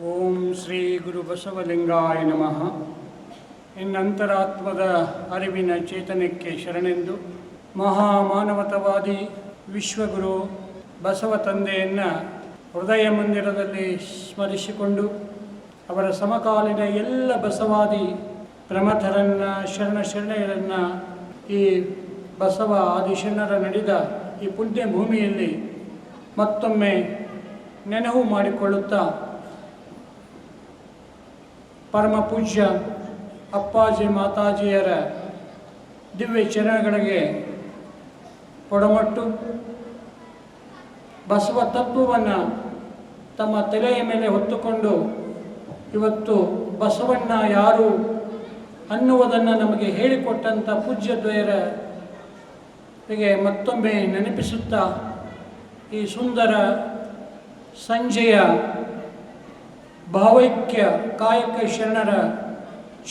ಓಂ ಶ್ರೀ ಗುರು ಬಸವಲಿಂಗಾಯ ನಮಃ. ಇನ್ನಂತರಾತ್ಮದ ಅರಿವಿನ ಚೇತನಕ್ಕೆ ಶರಣೆಂದು ಮಹಾಮಾನವತವಾದಿ ವಿಶ್ವಗುರು ಬಸವ ತಂದೆಯನ್ನು ಹೃದಯ ಮಂದಿರದಲ್ಲಿ ಸ್ಮರಿಸಿಕೊಂಡು ಅವರ ಸಮಕಾಲೀನ ಎಲ್ಲ ಬಸವಾದಿ ಪ್ರಮಥರನ್ನು ಶರಣೆಯರನ್ನು ಈ ಬಸವ ಆದಿಶರಣರ ನಡೆದ ಈ ಪುಣ್ಯ ಭೂಮಿಯಲ್ಲಿ ಮತ್ತೊಮ್ಮೆ ನೆನಹು ಮಾಡಿಕೊಳ್ಳುತ್ತಾ ಪರಮ ಪೂಜ್ಯ ಅಪ್ಪಾಜಿ ಮಾತಾಜಿಯರ ದಿವ್ಯ ಚರಣಗಳಿಗೆ ಕೊಡಮಟ್ಟು ಬಸವ ತತ್ವವನ್ನು ತಮ್ಮ ತಲೆಯ ಮೇಲೆ ಹೊತ್ತುಕೊಂಡು ಇವತ್ತು ಬಸವಣ್ಣ ಯಾರು ಅನ್ನುವುದನ್ನು ನಮಗೆ ಹೇಳಿಕೊಟ್ಟಂಥ ಪೂಜ್ಯದ್ವಯರಿಗೆ ಮತ್ತೊಮ್ಮೆ ನೆನಪಿಸುತ್ತಾ ಈ ಸುಂದರ ಸಂಜೆಯ ಭಾವೈಕ್ಯ ಕಾಯಕ ಶರಣರ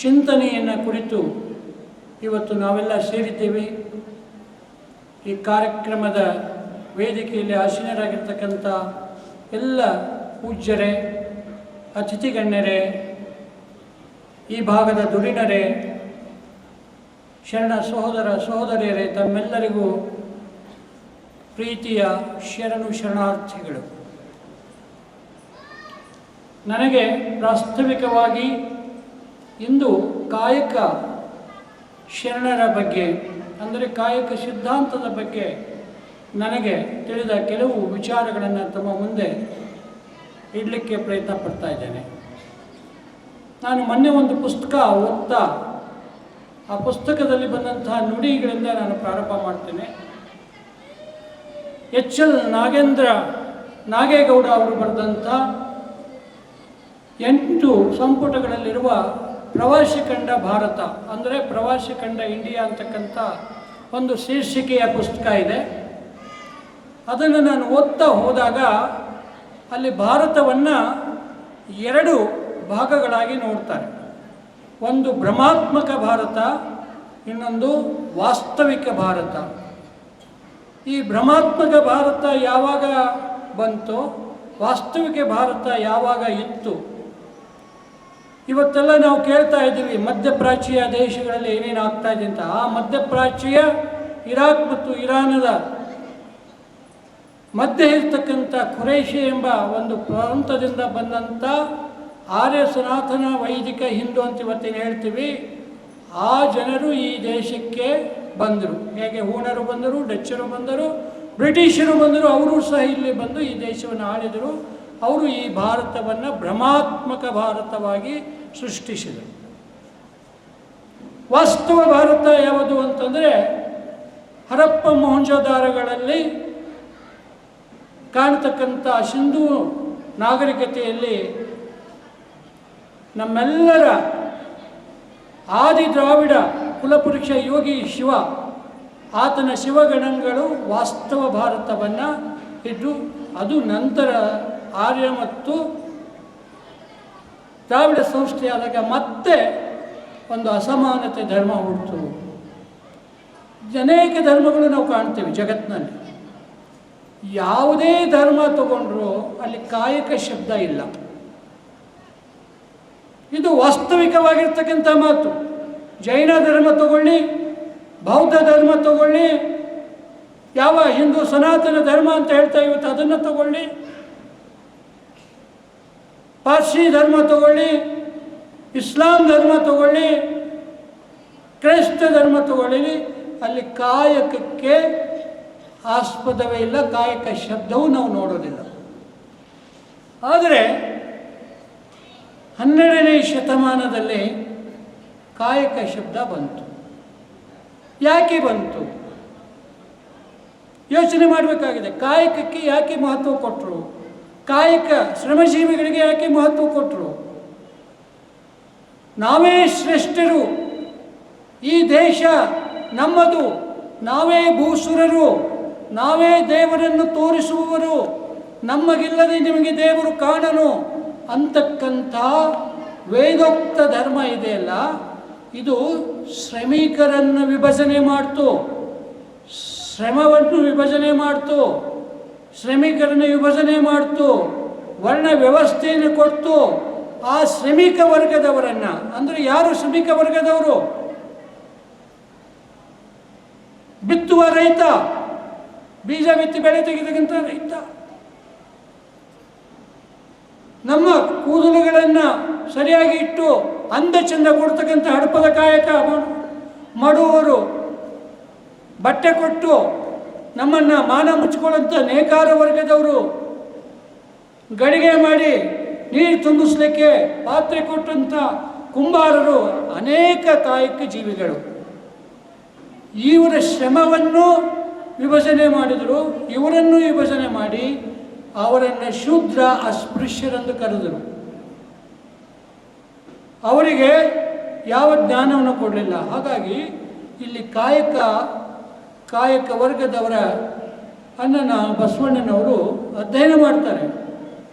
ಚಿಂತನೆಯನ್ನು ಕುರಿತು ಇವತ್ತು ನಾವೆಲ್ಲ ಸೇರಿದ್ದೇವೆ. ಈ ಕಾರ್ಯಕ್ರಮದ ವೇದಿಕೆಯಲ್ಲಿ ಆಸೀನರಾಗಿರ್ತಕ್ಕಂಥ ಎಲ್ಲ ಪೂಜ್ಯರೇ, ಅತಿಥಿಗಣ್ಯರೇ, ಈ ಭಾಗದ ಧುರೀಣರೇ, ಶರಣ ಸಹೋದರ ಸಹೋದರಿಯರೇ, ತಮ್ಮೆಲ್ಲರಿಗೂ ಪ್ರೀತಿಯ ಶರಣಾರ್ಥಿಗಳು. ನನಗೆ ಪ್ರಾಸ್ತಾವಿಕವಾಗಿ ಇಂದು ಕಾಯಕ ಶರಣರ ಬಗ್ಗೆ, ಅಂದರೆ ಕಾಯಕ ಸಿದ್ಧಾಂತದ ಬಗ್ಗೆ ನನಗೆ ತಿಳಿದ ಕೆಲವು ವಿಚಾರಗಳನ್ನು ತಮ್ಮ ಮುಂದೆ ಇಡಲಿಕ್ಕೆ ಪ್ರಯತ್ನ ಪಡ್ತಾ ಇದ್ದೇನೆ. ನಾನು ಮೊನ್ನೆ ಒಂದು ಪುಸ್ತಕ ಓದ್ತಾ ಆ ಪುಸ್ತಕದಲ್ಲಿ ಬಂದಂತಹ ನುಡಿಗಳಿಂದ ನಾನು ಪ್ರಾರಂಭ ಮಾಡ್ತೇನೆ. ಎಚ್.ಎಲ್. ನಾಗೇಗೌಡ ಅವರು ಬರೆದಂಥ 8 ಸಂಪುಟಗಳಲ್ಲಿರುವ ಪ್ರವಾಸಿ ಕಂಡ ಭಾರತ, ಅಂದರೆ ಪ್ರವಾಸಿ ಕಂಡ ಇಂಡಿಯಾ ಅಂತಕ್ಕಂಥ ಒಂದು ಶೀರ್ಷಿಕೆಯ ಪುಸ್ತಕ ಇದೆ. ಅದನ್ನು ನಾನು ಓದ್ತಾ ಹೋದಾಗ ಅಲ್ಲಿ ಭಾರತವನ್ನು 2 ಭಾಗಗಳಾಗಿ ನೋಡ್ತಾರೆ. ಒಂದು ಭ್ರಮಾತ್ಮಕ ಭಾರತ, ಇನ್ನೊಂದು ವಾಸ್ತವಿಕ ಭಾರತ. ಈ ಭ್ರಮಾತ್ಮಕ ಭಾರತ ಯಾವಾಗ ಬಂತೋ, ವಾಸ್ತವಿಕ ಭಾರತ ಯಾವಾಗ ಇತ್ತು? ಇವತ್ತೆಲ್ಲ ನಾವು ಕೇಳ್ತಾ ಇದ್ದೀವಿ ಮಧ್ಯಪ್ರಾಚ್ಯ ದೇಶಗಳಲ್ಲಿ ಏನೇನು ಆಗ್ತಾ ಇದೆ ಅಂತ. ಆ ಮಧ್ಯಪ್ರಾಚ್ಯ ಇರಾಕ್ ಮತ್ತು ಇರಾನದ ಮಧ್ಯೆ ಇರ್ತಕ್ಕಂಥ ಖುರೈಶಿ ಎಂಬ ಒಂದು ಪ್ರಾಂತದಿಂದ ಬಂದಂಥ ಆರ್ಯ ಸನಾತನ ವೈದಿಕ ಹಿಂದೂ ಅಂತ ಇವತ್ತೇನು ಹೇಳ್ತೀವಿ, ಆ ಜನರು ಈ ದೇಶಕ್ಕೆ ಬಂದರು. ಹೇಗೆ ಹೂಣರು ಬಂದರು, ಡಚ್ಚರು ಬಂದರು, ಬ್ರಿಟಿಷರು ಬಂದರು, ಅವರು ಸಹ ಇಲ್ಲಿ ಬಂದು ಈ ದೇಶವನ್ನು ಆಳಿದರು. ಅವರು ಈ ಭಾರತವನ್ನು ಭ್ರಮಾತ್ಮಕ ಭಾರತವಾಗಿ ಸೃಷ್ಟಿಸಿದರು. ವಾಸ್ತವ ಭಾರತ ಯಾವುದು ಅಂತಂದರೆ ಹರಪ್ಪ ಮೊಹೆಂಜೊದಾರೋಗಳಲ್ಲಿ ಕಾಣತಕ್ಕಂಥ ಸಿಂಧೂ ನಾಗರಿಕತೆಯಲ್ಲಿ ನಮ್ಮೆಲ್ಲರ ಆದಿ ದ್ರಾವಿಡ ಕುಲಪುರುಷ ಯೋಗಿ ಶಿವ, ಆತನ ಶಿವಗಣಗಳು ವಾಸ್ತವ ಭಾರತವನ್ನು ಇದ್ದು, ಅದು ನಂತರ ಆರ್ಯ ಮತ್ತು ದ್ರಾವಿಡ ಸಂಸ್ಥೆಯಾದಾಗ ಮತ್ತೆ ಒಂದು ಅಸಮಾನತೆ ಧರ್ಮ ಹುಟ್ಟಿತು. ಅನೇಕ ಧರ್ಮಗಳು ನಾವು ಕಾಣ್ತೇವೆ ಜಗತ್ತಿನಲ್ಲಿ. ಯಾವುದೇ ಧರ್ಮ ತಗೊಂಡ್ರೂ ಅಲ್ಲಿ ಕಾಯಕ ಶಬ್ದ ಇಲ್ಲ. ಇದು ವಾಸ್ತವಿಕವಾಗಿರ್ತಕ್ಕಂಥ ಮಾತು. ಜೈನ ಧರ್ಮ ತಗೊಳ್ಳಿ, ಬೌದ್ಧ ಧರ್ಮ ತಗೊಳ್ಳಿ, ಯಾವ ಹಿಂದೂ ಸನಾತನ ಧರ್ಮ ಅಂತ ಹೇಳ್ತಾ ಇವತ್ತು ಅದನ್ನು ತಗೊಳ್ಳಿ, ಪಾರ್ಸಿ ಧರ್ಮ ತಗೊಳ್ಳಿ, ಇಸ್ಲಾಂ ಧರ್ಮ ತಗೊಳ್ಳಿ, ಕ್ರೈಸ್ತ ಧರ್ಮ ತಗೊಳ್ಳಿ, ಅಲ್ಲಿ ಕಾಯಕಕ್ಕೆ ಆಸ್ಪದವೇ ಇಲ್ಲ, ಕಾಯಕ ಶಬ್ದವೂ ನಾವು ನೋಡೋದಿಲ್ಲ. ಆದರೆ 12ನೇ ಶತಮಾನದಲ್ಲಿ ಕಾಯಕ ಶಬ್ದ ಬಂತು. ಯಾಕೆ ಬಂತು? ಯೋಚನೆ ಮಾಡಬೇಕಾಗಿದೆ. ಕಾಯಕಕ್ಕೆ ಯಾಕೆ ಮಹತ್ವ ಕೊಟ್ಟರು? ಕಾಯಕ ಶ್ರಮಜೀವಿಗಳಿಗೆ ಯಾಕೆ ಮಹತ್ವ ಕೊಟ್ಟರು? ನಾವೇ ಶ್ರೇಷ್ಠರು, ಈ ದೇಶ ನಮ್ಮದು, ನಾವೇ ಭೂಸುರರು, ನಾವೇ ದೇವರನ್ನು ತೋರಿಸುವವರು, ನಮಗಿಲ್ಲದೆ ನಿಮಗೆ ದೇವರು ಕಾಣನು ಅಂತಕ್ಕಂಥ ವೇದೋಕ್ತ ಧರ್ಮ ಇದೆಯಲ್ಲ, ಇದು ಶ್ರಮಿಕರನ್ನು ವಿಭಜನೆ ಮಾಡ್ತು, ಶ್ರಮವನ್ನು ವಿಭಜನೆ ಮಾಡ್ತು, ಶ್ರಮಿಕರನ್ನು ವಿಭಜನೆ ಮಾಡ್ತು. ವರ್ಣ ವ್ಯವಸ್ಥೆಯನ್ನು ಕೊಟ್ಟು ಆ ಶ್ರಮಿಕ ವರ್ಗದವರನ್ನು, ಅಂದರೆ ಯಾರು ಶ್ರಮಿಕ ವರ್ಗದವರು? ಬಿತ್ತುವ ರೈತ, ಬೀಜ ಬಿತ್ತಿ ಬೆಳೆ ತೆಗೆದಕ್ಕಂಥ ರೈತ. ನಮ್ಮ ಕೂದಲುಗಳನ್ನು ಸರಿಯಾಗಿ ಇಟ್ಟು ಅಂದ ಚಂದ ಕೊಡ್ತಕ್ಕಂಥ ಹಡಪದ ಕಾಯಕ ಮಾಡುವವರು, ಬಟ್ಟೆ ಕೊಟ್ಟು ನಮ್ಮನ್ನು ಮಾನ ಮುಚ್ಚಿಕೊಳ್ಳುವಂಥ ನೇಕಾರ ವರ್ಗದವರು, ಗಡಿಗೆ ಮಾಡಿ ನೀರು ತುಂಬಿಸ್ಲಿಕ್ಕೆ ಪಾತ್ರೆ ಕೊಟ್ಟಂಥ ಕುಂಬಾರರು, ಅನೇಕ ಕಾಯಕ ಜೀವಿಗಳು. ಇವರ ಶ್ರಮವನ್ನು ವಿಭಜನೆ ಮಾಡಿದರು, ಇವರನ್ನು ವಿಭಜನೆ ಮಾಡಿ ಅವರನ್ನು ಶೂದ್ರ ಅಸ್ಪೃಶ್ಯರೆಂದು ಕರೆದರು. ಅವರಿಗೆ ಯಾವ ಜ್ಞಾನವನ್ನು ಕೊಡಲಿಲ್ಲ. ಹಾಗಾಗಿ ಇಲ್ಲಿ ಕಾಯಕ ವರ್ಗದವರ ಬಸವಣ್ಣನವರು ಅಧ್ಯಯನ ಮಾಡ್ತಾರೆ.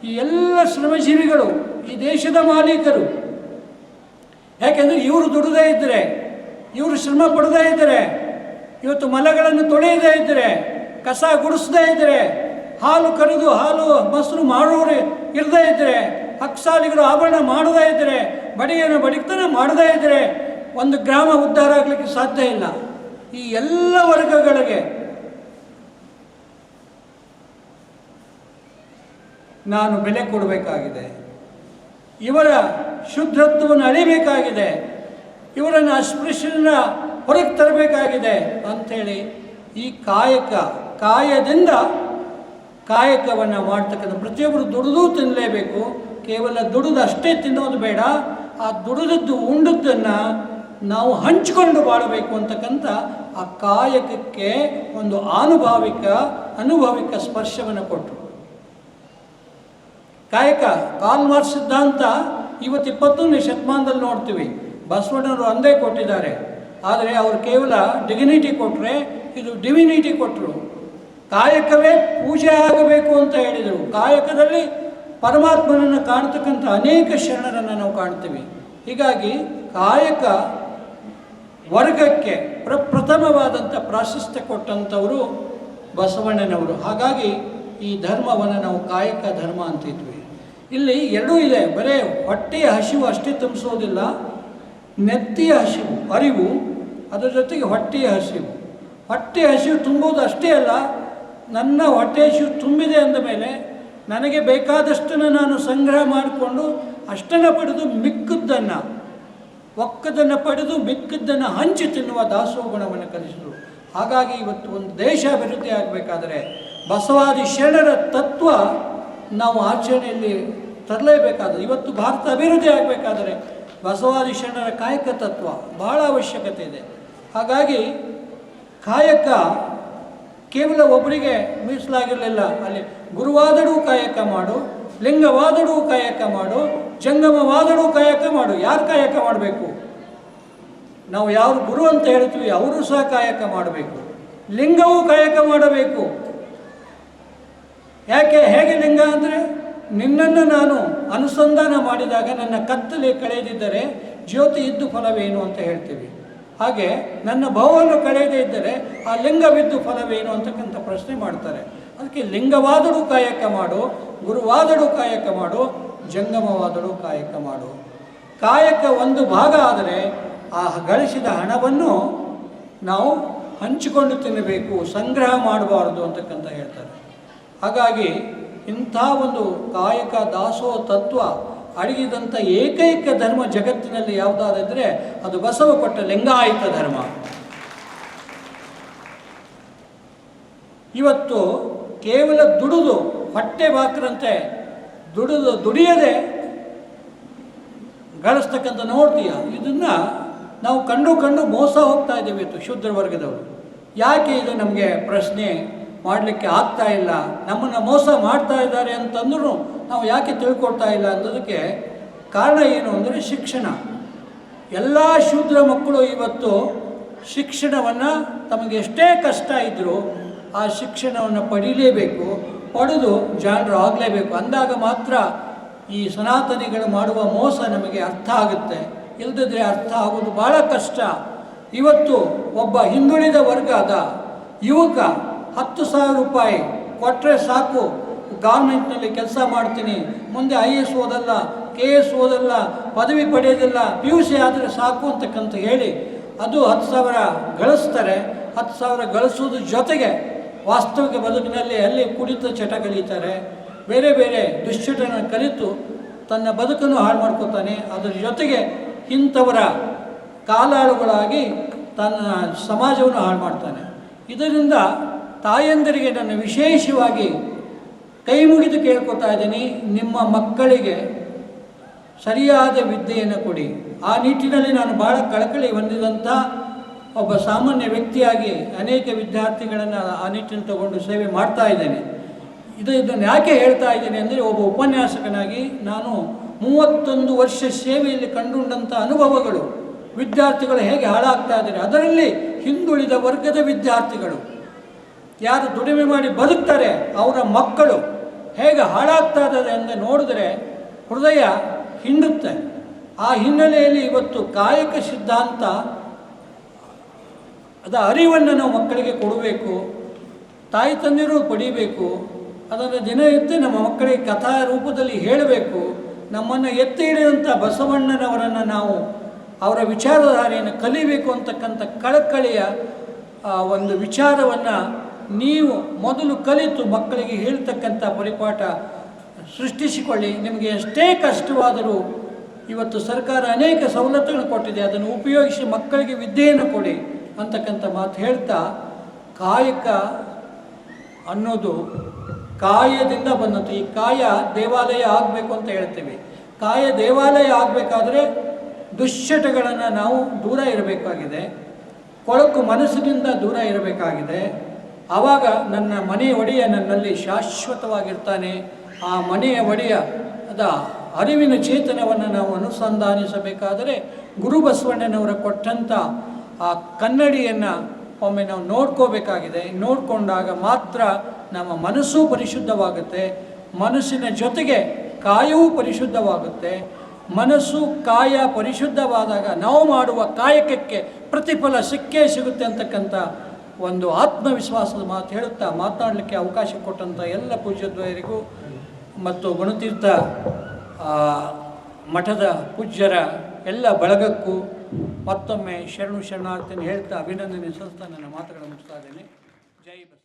ಈ ಎಲ್ಲ ಶ್ರಮಜೀವಿಗಳು ಈ ದೇಶದ ಮಾಲೀಕರು. ಯಾಕೆಂದರೆ ಇವರು ದುಡಿದೇ ಇದ್ದರೆ, ಇವರು ಶ್ರಮ ಪಡದೇ ಇದ್ದರೆ, ಇವತ್ತು ಮಲಗಳನ್ನು ತೊಳೆಯದೇ ಇದ್ದರೆ, ಕಸ ಗುಡಿಸದೇ ಇದ್ದರೆ, ಹಾಲು ಕರೆದು ಹಾಲು ಮೊಸರು ಮಾಡೋರು ಇರದೇ ಇದ್ದರೆ, ಅಕ್ಸಾಲಿಗಳು ಆಭರಣ ಮಾಡದೇ ಇದ್ದರೆ, ಬಡಿಗೆಯನ್ನು ಬಡಿತನ ಮಾಡದೇ ಇದ್ದರೆ ಒಂದು ಗ್ರಾಮ ಉದ್ಧಾರ ಆಗಲಿಕ್ಕೆ ಸಾಧ್ಯ ಇಲ್ಲ. ಈ ಎಲ್ಲ ವರ್ಗಗಳಿಗೆ ನಾನು ಬೆಲೆ ಕೊಡಬೇಕಾಗಿದೆ, ಇವರ ಶುದ್ಧತ್ವವನ್ನು ಅಳಿಬೇಕಾಗಿದೆ, ಇವರನ್ನು ಅಸ್ಪೃಶ್ಯನ ಹೊರಗೆ ತರಬೇಕಾಗಿದೆ ಅಂಥೇಳಿ ಈ ಕಾಯದಿಂದ ಕಾಯಕವನ್ನು ಮಾಡ್ತಕ್ಕಂಥ ಪ್ರತಿಯೊಬ್ಬರು ದುಡಿದು ತಿನ್ನಲೇಬೇಕು. ಕೇವಲ ದುಡಿದು ಅಷ್ಟೇ ತಿನ್ನೋದು ಬೇಡ, ಆ ದುಡಿದದ್ದು ಉಂಡದ್ದನ್ನು ನಾವು ಹಂಚಿಕೊಂಡು ಬಾಳಬೇಕು ಅಂತಕ್ಕಂಥ ಆ ಕಾಯಕಕ್ಕೆ ಒಂದು ಅನುಭವಿಕ ಸ್ಪರ್ಶವನ್ನು ಕೊಟ್ಟರು. ಕಾರ್ಲ್ ಮಾರ್ಕ್ಸ್ ಸಿದ್ಧಾಂತ ಇವತ್ತು 21ನೇ ಶತಮಾನದಲ್ಲಿ ನೋಡ್ತೀವಿ. ಬಸವಣ್ಣವರು ಒಂದೇ ಕೊಟ್ಟಿದ್ದಾರೆ, ಆದರೆ ಅವರು ಕೇವಲ ಡಿಗ್ನಿಟಿ ಕೊಟ್ಟರೆ, ಇದು ಡಿವಿನಿಟಿ ಕೊಟ್ಟರು. ಕಾಯಕವೇ ಪೂಜೆ ಆಗಬೇಕು ಅಂತ ಹೇಳಿದರು. ಕಾಯಕದಲ್ಲಿ ಪರಮಾತ್ಮನನ್ನು ಕಾಣ್ತಕ್ಕಂಥ ಅನೇಕ ಶರಣರನ್ನು ನಾವು ಕಾಣ್ತೀವಿ. ಹೀಗಾಗಿ ಕಾಯಕ ವರ್ಗಕ್ಕೆ ಪ್ರಥಮವಾದಂಥ ಪ್ರಾಶಸ್ತ್ಯ ಕೊಟ್ಟಂಥವರು ಬಸವಣ್ಣನವರು. ಹಾಗಾಗಿ ಈ ಧರ್ಮವನ್ನು ನಾವು ಕಾಯಕ ಧರ್ಮ ಅಂತಿದ್ವಿ. ಇಲ್ಲಿ ಎರಡೂ ಇದೆ, ಬರೀ ಹೊಟ್ಟೆಯ ಹಸಿವು ಅಷ್ಟೇ ತುಂಬಿಸೋದಿಲ್ಲ, ನೆತ್ತಿಯ ಅರಿವು, ಅದರ ಜೊತೆಗೆ ಹೊಟ್ಟೆಯ ಹಸಿವು ತುಂಬೋದು ಅಷ್ಟೇ ಅಲ್ಲ. ನನ್ನ ಹೊಟ್ಟೆ ಹಸಿವು ತುಂಬಿದೆ ಅಂದ ಮೇಲೆ ನನಗೆ ಬೇಕಾದಷ್ಟನ್ನು ನಾನು ಸಂಗ್ರಹ ಮಾಡಿಕೊಂಡು ಅಷ್ಟನ್ನು ಪಡೆದು ಮಿಕ್ಕದ್ದನ್ನು, ಒಕ್ಕದನ್ನು ಪಡೆದು ಮಿಕ್ಕದ್ದನ್ನು ಹಂಚಿ ತಿನ್ನುವ ದಾಸೋಹ ಗುಣವನ್ನು ಕಲಿಸಿದರು. ಹಾಗಾಗಿ ಇವತ್ತು ಒಂದು ದೇಶ ಅಭಿವೃದ್ಧಿ ಆಗಬೇಕಾದರೆ ಬಸವಾದಿ ಶರಣರ ತತ್ವ ನಾವು ಆಚರಣೆಯಲ್ಲಿ ತರಲೇಬೇಕಾದ್ರೆ, ಇವತ್ತು ಭಾರತ ಅಭಿವೃದ್ಧಿ ಆಗಬೇಕಾದರೆ ಬಸವಾದಿ ಶರಣರ ಕಾಯಕ ತತ್ವ ಬಹಳ ಅವಶ್ಯಕತೆ ಇದೆ. ಹಾಗಾಗಿ ಕಾಯಕ ಕೇವಲ ಒಬ್ಬರಿಗೆ ಮೀಸಲಾಗಿರಲಿಲ್ಲ. ಅಲ್ಲಿ ಗುರುವಾದಡೂ ಕಾಯಕ ಮಾಡು, ಲಿಂಗವಾದಡೂ ಕಾಯಕ ಮಾಡು, ಜಂಗಮವಾದಡೂ ಕಾಯಕ ಮಾಡು. ಯಾರು ಕಾಯಕ ಮಾಡಬೇಕು? ನಾವು ಯಾವ ಗುರು ಅಂತ ಹೇಳ್ತೀವಿ ಅವರು ಸಹ ಕಾಯಕ ಮಾಡಬೇಕು. ಲಿಂಗವೂ ಕಾಯಕ ಮಾಡಬೇಕು. ಹೇಗೆ ಲಿಂಗ ಅಂದರೆ, ನಿನ್ನನ್ನು ನಾನು ಅನುಸಂಧಾನ ಮಾಡಿದಾಗ ನನ್ನ ಕತ್ತಲೆ ಕಳೆದಿದ್ದರೆ ಜ್ಯೋತಿ ಇದ್ದು ಫಲವೇನು ಅಂತ ಹೇಳ್ತೀವಿ. ಹಾಗೆ ನನ್ನ ಭಾವವನ್ನು ಕಳೆಯದೇ ಇದ್ದರೆ ಆ ಲಿಂಗವಿದ್ದು ಫಲವೇನು ಅಂತಕ್ಕಂಥ ಪ್ರಶ್ನೆ ಮಾಡ್ತಾರೆ. ಅದಕ್ಕೆ ಲಿಂಗವಾದಡೂ ಕಾಯಕ ಮಾಡು, ಗುರುವಾದಡೂ ಕಾಯಕ ಮಾಡು, ಜಂಗಮವಾದಡೂ ಕಾಯಕ ಮಾಡು. ಕಾಯಕ ಒಂದು ಭಾಗ ಆದರೆ ಆ ಗಳಿಸಿದ ಹಣವನ್ನು ನಾವು ಹಂಚಿಕೊಂಡು ತಿನ್ನಬೇಕು, ಸಂಗ್ರಹ ಮಾಡಬಾರ್ದು ಅಂತಕ್ಕಂಥ ಹೇಳ್ತಾರೆ. ಹಾಗಾಗಿ ಇಂಥ ಒಂದು ಕಾಯಕ ದಾಸೋಹ ತತ್ವ ಅಡಗಿದಂಥ ಏಕೈಕ ಧರ್ಮ ಜಗತ್ತಿನಲ್ಲಿ ಯಾವುದಾದರೆ ಅದು ಬಸವ ಕೊಟ್ಟ ಲಿಂಗಾಯತ ಧರ್ಮ. ಇವತ್ತು ಕೇವಲ ದುಡಿದು ಹೊಟ್ಟೆ ಬಾಕ್ರಂತೆ ದುಡಿಯದೆ ಗಳಿಸ್ತಕ್ಕಂಥ ನೋಡ್ತೀಯ, ಇದನ್ನು ನಾವು ಕಂಡು ಮೋಸ ಹೋಗ್ತಾ ಇದ್ದೇವೆ ಇವತ್ತು ಶೂದ್ರ ವರ್ಗದವರು. ಯಾಕೆ ಇದು ನಮಗೆ ಪ್ರಶ್ನೆ ಮಾಡಲಿಕ್ಕೆ ಆಗ್ತಾ ಇಲ್ಲ, ನಮ್ಮನ್ನು ಮೋಸ ಮಾಡ್ತಾ ಇದ್ದಾರೆ ಅಂತಂದ್ರೂ ನಾವು ಯಾಕೆ ತಿಳ್ಕೊಳ್ತಾ ಇಲ್ಲ ಅನ್ನೋದಕ್ಕೆ ಕಾರಣ ಏನು ಅಂದರೆ ಶಿಕ್ಷಣ. ಎಲ್ಲ ಶೂದ್ರ ಮಕ್ಕಳು ಇವತ್ತು ಶಿಕ್ಷಣವನ್ನು ತಮಗೆ ಎಷ್ಟೇ ಕಷ್ಟ ಇದ್ದರೂ ಆ ಶಿಕ್ಷಣವನ್ನು ಪಡೀಲೇಬೇಕು, ಪಡೆದು ಜಾಣರು ಆಗಲೇಬೇಕು. ಅಂದಾಗ ಮಾತ್ರ ಈ ಸನಾತನಿಗಳು ಮಾಡುವ ಮೋಸ ನಮಗೆ ಅರ್ಥ ಆಗುತ್ತೆ. ಇಲ್ಲದಿದ್ದರೆ ಅರ್ಥ ಆಗೋದು ಭಾಳ ಕಷ್ಟ. ಇವತ್ತು ಒಬ್ಬ ಹಿಂದುಳಿದ ವರ್ಗದ ಯುವಕ 10,000 ರೂಪಾಯಿ ಕೊಟ್ಟರೆ ಸಾಕು, ಗೌರ್ಮೆಂಟ್ನಲ್ಲಿ ಕೆಲಸ ಮಾಡ್ತೀನಿ, ಮುಂದೆ IAS ಓದಲ್ಲ, KS ಓದಲ್ಲ, ಪದವಿ ಪಡೆಯೋದಿಲ್ಲ, PUC ಆದರೆ ಸಾಕು ಅಂತಕ್ಕಂತ ಹೇಳಿ ಅದು 10,000 ಗಳಿಸ್ತಾರೆ. 10,000 ಗಳಿಸೋದ್ರ ಜೊತೆಗೆ ವಾಸ್ತವಿಕ ಬದುಕಿನಲ್ಲಿ ಅಲ್ಲಿ ಕುಡಿತ ಚಟ ಕಲಿತಾರೆ, ಬೇರೆ ಬೇರೆ ದುಶ್ಚಟನ ಕಲಿತು ತನ್ನ ಬದುಕನ್ನು ಹಾಳು ಮಾಡ್ಕೋತಾನೆ. ಅದರ ಜೊತೆಗೆ ಇಂಥವರ ಕಾಲಾಳುಗಳಾಗಿ ತನ್ನ ಸಮಾಜವನ್ನು ಹಾಳು ಮಾಡ್ತಾನೆ. ಇದರಿಂದ ತಾಯಂದಿರಿಗೆ ನನ್ನ ವಿಶೇಷವಾಗಿ ಕೈ ಮುಗಿದು ಕೇಳ್ಕೊತಾ ಇದ್ದೀನಿ, ನಿಮ್ಮ ಮಕ್ಕಳಿಗೆ ಸರಿಯಾದ ವಿದ್ಯೆಯನ್ನು ಕೊಡಿ. ಆ ನಿಟ್ಟಿನಲ್ಲಿ ನಾನು ಭಾಳ ಕಳಕಳಿ ಹೊಂದಿದಂಥ ಒಬ್ಬ ಸಾಮಾನ್ಯ ವ್ಯಕ್ತಿಯಾಗಿ ಅನೇಕ ವಿದ್ಯಾರ್ಥಿಗಳನ್ನು ಆ ನಿಟ್ಟಿನಲ್ಲಿ ತಗೊಂಡು ಸೇವೆ ಮಾಡ್ತಾ ಇದ್ದೇನೆ. ಇದನ್ನು ಯಾಕೆ ಹೇಳ್ತಾ ಇದ್ದೇನೆ ಅಂದರೆ, ಒಬ್ಬ ಉಪನ್ಯಾಸಕನಾಗಿ ನಾನು 31 ವರ್ಷ ಸೇವೆಯಲ್ಲಿ ಕಂಡುಕೊಂಡಂಥ ಅನುಭವಗಳು, ವಿದ್ಯಾರ್ಥಿಗಳು ಹೇಗೆ ಹಾಳಾಗ್ತಾ ಇದ್ದಾರೆ, ಅದರಲ್ಲಿ ಹಿಂದುಳಿದ ವರ್ಗದ ವಿದ್ಯಾರ್ಥಿಗಳು ಯಾರು ದುಡಿಮೆ ಮಾಡಿ ಬದುಕ್ತಾರೆ ಅವರ ಮಕ್ಕಳು ಹೇಗೆ ಹಾಳಾಗ್ತಾ ಇದ್ದಾರೆ ಎಂದು ನೋಡಿದ್ರೆ ಹೃದಯ ಹಿಂಡುತ್ತೆ. ಆ ಹಿನ್ನೆಲೆಯಲ್ಲಿ ಇವತ್ತು ಕಾಯಕ ಸಿದ್ಧಾಂತ ಅದರ ಅರಿವನ್ನು ನಾವು ಮಕ್ಕಳಿಗೆ ಕೊಡಬೇಕು, ತಾಯಿ ತಂದಿರು ಪಡಿಬೇಕು. ಅದನ್ನು ದಿನನಿತ್ಯ ನಮ್ಮ ಮಕ್ಕಳಿಗೆ ಕಥಾ ರೂಪದಲ್ಲಿ ಹೇಳಬೇಕು. ನಮ್ಮನ್ನು ಎತ್ತಿ ಹಿಡಿದಂಥ ಬಸವಣ್ಣನವರನ್ನು ನಾವು ಅವರ ವಿಚಾರಧಾರೆಯನ್ನು ಕಲಿಬೇಕು ಅಂತಕ್ಕಂಥ ಕಳಕಳಿಯ ಒಂದು ವಿಚಾರವನ್ನು ನೀವು ಮೊದಲು ಕಲಿತು ಮಕ್ಕಳಿಗೆ ಹೇಳ್ತಕ್ಕಂಥ ಪರಿಪಾಠ ಸೃಷ್ಟಿಸಿಕೊಳ್ಳಿ. ನಿಮಗೆ ಎಷ್ಟೇ ಕಷ್ಟವಾದರೂ ಇವತ್ತು ಸರ್ಕಾರ ಅನೇಕ ಸವಲತ್ತುಗಳನ್ನು ಕೊಟ್ಟಿದೆ, ಅದನ್ನು ಉಪಯೋಗಿಸಿ ಮಕ್ಕಳಿಗೆ ವಿದ್ಯೆಯನ್ನು ಕೊಡಿ ಅಂತಕ್ಕಂಥ ಮಾತು ಹೇಳ್ತಾ, ಕಾಯಕ ಅನ್ನೋದು ಕಾಯದಿಂದ ಬಂದದ್ದು. ಈ ಕಾಯ ದೇವಾಲಯ ಆಗಬೇಕು ಅಂತ ಹೇಳ್ತೀವಿ. ಕಾಯ ದೇವಾಲಯ ಆಗಬೇಕಾದ್ರೆ ದುಶ್ಚಟಗಳನ್ನು ನಾವು ದೂರ ಇರಬೇಕಾಗಿದೆ, ಕೊಳಕು ಮನಸ್ಸಿನಿಂದ ದೂರ ಇರಬೇಕಾಗಿದೆ. ಆವಾಗ ನನ್ನ ಮನೆಯ ಒಡೆಯ ನನ್ನಲ್ಲಿ ಶಾಶ್ವತವಾಗಿರ್ತಾನೆ. ಆ ಮನೆಯ ಒಡೆಯ ಅರಿವಿನ ಚೇತನವನ್ನು ನಾವು ಅನುಸಂಧಾನಿಸಬೇಕಾದರೆ ಗುರು ಬಸವಣ್ಣನವರ ಕೊಟ್ಟಂಥ ಆ ಕನ್ನಡಿಯನ್ನು ಒಮ್ಮೆ ನಾವು ನೋಡ್ಕೋಬೇಕಾಗಿದೆ. ನೋಡಿಕೊಂಡಾಗ ಮಾತ್ರ ನಮ್ಮ ಮನಸ್ಸು ಪರಿಶುದ್ಧವಾಗುತ್ತೆ, ಮನಸ್ಸಿನ ಜೊತೆಗೆ ಕಾಯವೂ ಪರಿಶುದ್ಧವಾಗುತ್ತೆ. ಮನಸ್ಸು ಕಾಯ ಪರಿಶುದ್ಧವಾದಾಗ ನಾವು ಮಾಡುವ ಕಾಯಕಕ್ಕೆ ಪ್ರತಿಫಲ ಸಿಕ್ಕೇ ಸಿಗುತ್ತೆ ಅಂತಕ್ಕಂಥ ಒಂದು ಆತ್ಮವಿಶ್ವಾಸದ ಮಾತು ಹೇಳುತ್ತಾ ಮಾತನಾಡಲಿಕ್ಕೆ ಅವಕಾಶ ಕೊಟ್ಟಂಥ ಎಲ್ಲ ಪೂಜ್ಯದ್ವಯರಿಗೂ ಮತ್ತು ಗುಣತೀರ್ಥ ಮಠದ ಪೂಜ್ಯರ ಎಲ್ಲ ಬಳಗಕ್ಕೂ ಮತ್ತೊಮ್ಮೆ ಶರಣಾರ್ಥಿಯನ್ನು ಹೇಳ್ತಾ ಅಭಿನಂದನೆ ಸಲ್ಲಿಸ್ತಾ ನನ್ನ ಮಾತುಗಳನ್ನು ಮುಗಿಸ್ತಾ ಇದ್ದೇನೆ. ಜೈ ಬಸವ.